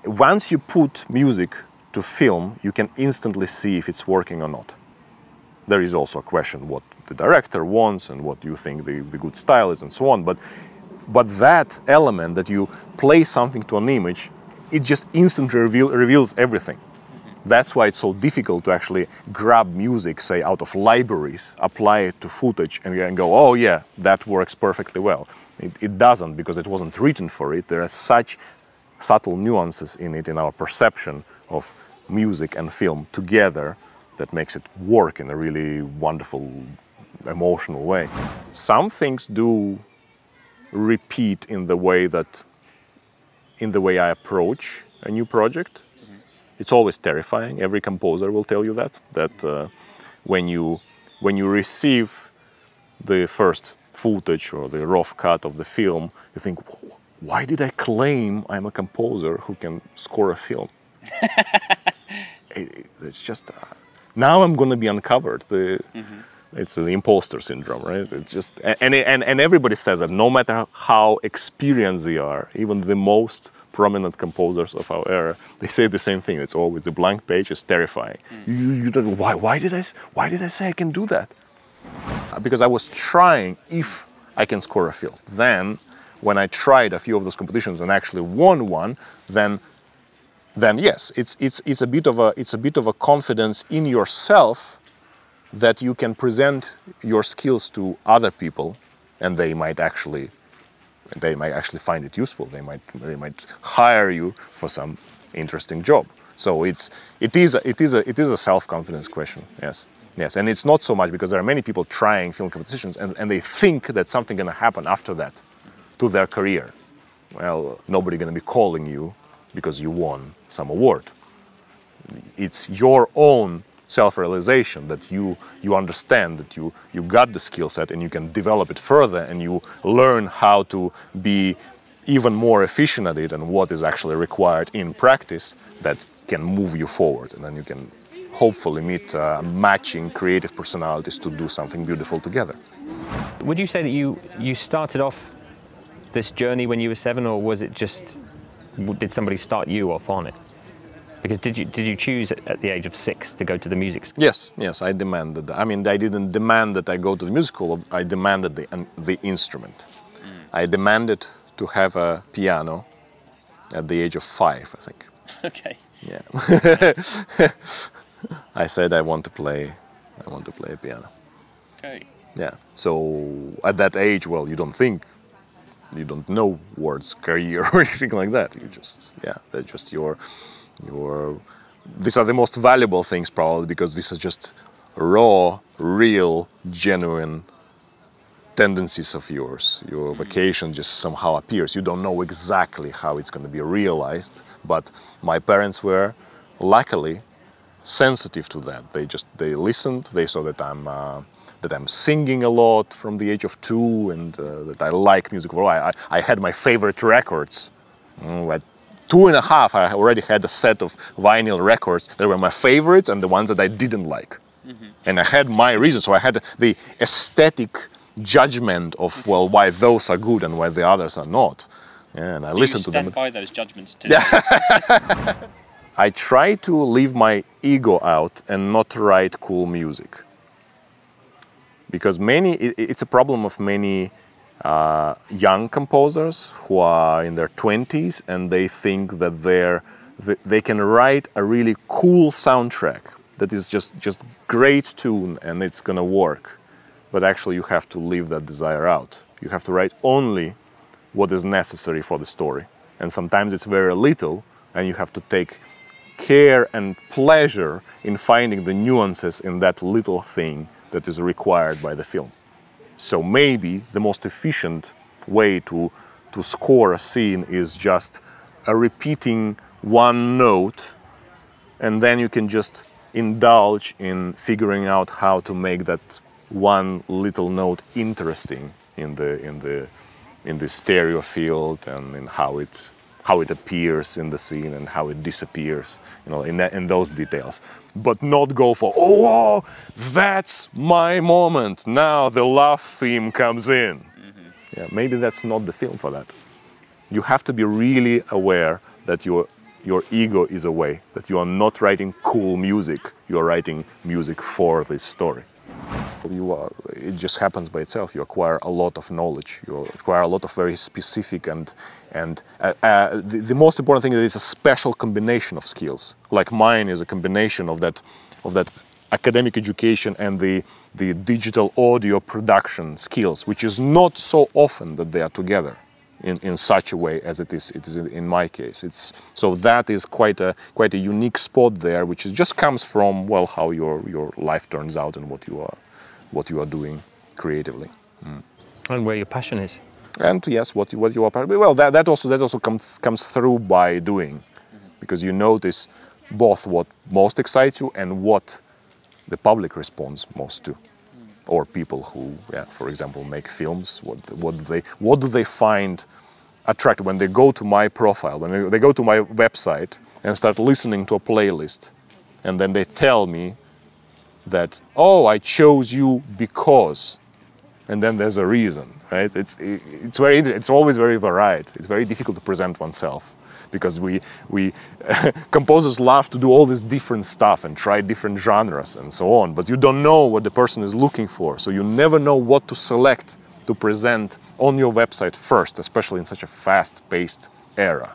once you put music to film, you can instantly see if it's working or not. There is also a question what the director wants and what you think the good style is and so on. But that element that you play something to an image, it just instantly reveals everything. That's why it's so difficult to actually grab music, say, out of libraries, apply it to footage, and go, oh yeah, that works perfectly well. It doesn't, because it wasn't written for it. There are such subtle nuances in it, in our perception of music and film together, that makes it work in a really wonderful, emotional way. Some things do repeat in the way I approach a new project. It's always terrifying. Every composer will tell you that when you receive the first footage or the rough cut of the film, you think, why did I claim I'm a composer who can score a film? It's just now I'm going to be uncovered. It's the imposter syndrome, right? It's just and everybody says that, no matter how experienced they are, even the most prominent composers of our era, they say the same thing. It's always the blank page is terrifying. You don't, why did I say I can do that? Because I was trying if I can score a film. Then, when I tried a few of those competitions and actually won one, then yes, it's a bit of a confidence in yourself that you can present your skills to other people, and they might actually find it useful. They might hire you for some interesting job. So it is a self-confidence question. Yes, and it's not so much because there are many people trying film competitions and they think that something going to happen after that to their career. Well, nobody going to be calling you because you won some award. It's your own self-realization that you understand that you got the skill set and you can develop it further, and you learn how to be even more efficient at it and what is actually required in practice, that can move you forward, and then you can hopefully meet matching creative personalities to do something beautiful together. Would you say that you started off this journey when you were 7, or was it just, did somebody start you off on it? Because did you choose at the age of 6 to go to the music school? Yes, I demanded. I mean, I didn't demand that I go to the music school. I demanded the instrument. I demanded to have a piano at the age of 5, I think. Okay. Yeah. I said I want to play a piano. Okay. Yeah. So at that age, well, you don't know words, career or anything like that. You just, that's just your. These are the most valuable things probably, because this is just raw, real, genuine tendencies of yours. Your vocation just somehow appears. You don't know exactly how it's going to be realized, but my parents were luckily sensitive to that. They listened. They saw that I'm singing a lot from the age of 2, and that I like music. Well, I had my favorite records. At 2.5, I already had a set of vinyl records that were my favorites and the ones that I didn't like. And I had my reasons. So I had the aesthetic judgment of, well, why those are good and why the others are not. Yeah, and I listened to them. Do you stand by those judgments today? I try to leave my ego out and not write cool music. Because it's a problem of many young composers who are in their 20s, and they think that they can write a really cool soundtrack that is just great tune and it's gonna work. But actually you have to leave that desire out. You have to write only what is necessary for the story. And sometimes it's very little, and you have to take care and pleasure in finding the nuances in that little thing that is required by the film. So maybe the most efficient way to score a scene is just repeating one note, and then you can just indulge in figuring out how to make that one little note interesting in the stereo field, and in how it appears in the scene and how it disappears, in those details. But not go for, oh, that's my moment, now the love theme comes in. Yeah, maybe that's not the film for that. You have to be really aware that you're your ego is away, that you are not writing cool music, you are writing music for this story. It just happens by itself. You acquire a lot of knowledge, you acquire a lot of very specific and the most important thing is that it's a special combination of skills. Like mine is a combination of that academic education and the digital audio production skills, which is not so often that they are together in such a way as it is in my case. So that is quite a unique spot there, which just comes from, well, how your life turns out and what you are doing creatively. And where your passion is. And yes, what you are passionate. Well, that also comes through by doing, because you notice both what most excites you and what the public responds most to, or people who, for example, make films. What do they find attractive when they go to my profile, when they go to my website and start listening to a playlist, and then they tell me that, oh, I chose you because, and then there's a reason, right? It's always very varied. It's very difficult to present oneself, because we composers love to do all this different stuff and try different genres and so on, but you don't know what the person is looking for, so you never know what to select to present on your website first, especially in such a fast-paced era.